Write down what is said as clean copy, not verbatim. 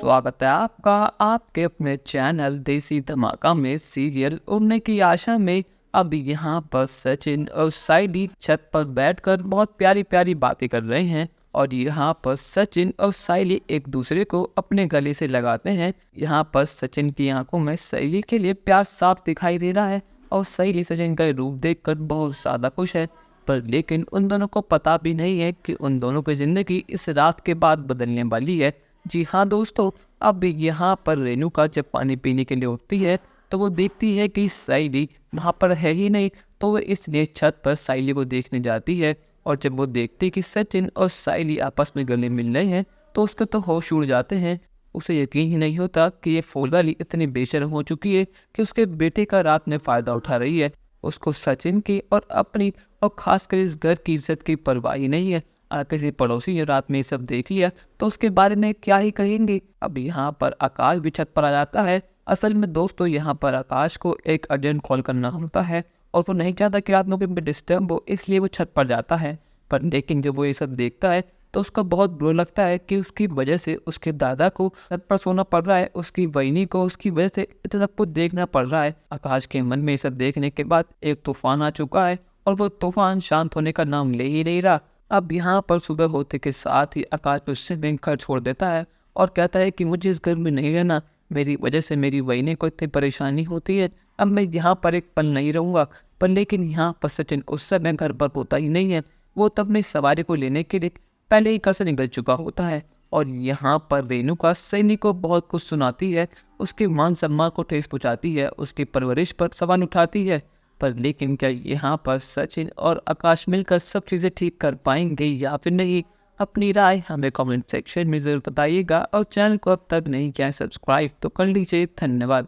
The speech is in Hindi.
स्वागत है आपका आपके अपने चैनल देसी धमाका में सीरियल उड़ने की आशा में। अब यहाँ पर सचिन और साइली छत पर बैठकर बहुत प्यारी प्यारी बातें कर रहे हैं और यहाँ पर सचिन और साइली एक दूसरे को अपने गले से लगाते हैं। यहाँ पर सचिन की आंखों में साइली के लिए प्यार साफ दिखाई दे रहा है और साइली सचिन का रूप देखकर बहुत ज़्यादा खुश है। पर लेकिन उन दोनों को पता भी नहीं है कि उन दोनों की ज़िंदगी इस रात के बाद बदलने वाली है। जी हाँ दोस्तों, अब यहाँ पर रेणुका जब पानी पीने के लिए उठती है तो वो देखती है कि साइली वहाँ पर है ही नहीं, तो वो इसलिए छत पर साइली को देखने जाती है। और जब वो देखती है कि सचिन और साइली आपस में गले मिल रहे हैं तो उसके तो होश उड़ जाते हैं। उसे यकीन ही नहीं होता कि ये फूलवाली इतनी बेशर्म हो चुकी है कि उसके बेटे का रात में फ़ायदा उठा रही है। उसको सचिन की और अपनी और खासकर इस घर की इज्जत की परवाह ही नहीं है। किसी पड़ोसी ने रात में ये सब देख लिया तो उसके बारे में क्या ही कहेंगे। अब यहाँ पर आकाश भी छत पर आ जाता है। असल में दोस्तों यहाँ पर आकाश को एक अर्जेंट कॉल करना होता है और वो नहीं चाहता कि रात में कोई डिस्टर्ब हो, इसलिए वो छत पर जाता है। पर लेकिन जब वो ये सब देखता है तो उसको बहुत बुरा लगता है कि उसकी वजह से उसके दादा को छत पर सोना पड़ रहा है, उसकी बहनी को उसकी वजह से इतना सब कुछ देखना पड़ रहा है। आकाश के मन में ये सब देखने के बाद एक तूफान आ चुका है और वो तूफान शांत होने का नाम ले ही नहीं रहा। अब यहाँ पर सुबह होते के साथ ही आकाश उससे बैंक घर छोड़ देता है और कहता है कि मुझे इस घर में नहीं रहना, मेरी वजह से मेरी बहनी को इतनी परेशानी होती है, अब मैं यहाँ पर एक पल नहीं रहूँगा। पर लेकिन यहाँ पर सचिन उस समय घर पर होता ही नहीं है। वो तब में सवारी को लेने के लिए पहले ही घर से निकल चुका होता है। और यहाँ पर रेणुका सैनी को बहुत कुछ सुनाती है, उसके मान सम्मान को ठेस पहुँचाती है, उसकी परवरिश पर सवाल उठाती है। पर लेकिन क्या यहाँ पर सचिन और आकाश मिलकर सब चीज़ें ठीक कर पाएंगे या फिर नहीं? अपनी राय हमें कमेंट सेक्शन में ज़रूर बताइएगा और चैनल को अब तक नहीं किया है सब्सक्राइब तो कर लीजिए। धन्यवाद।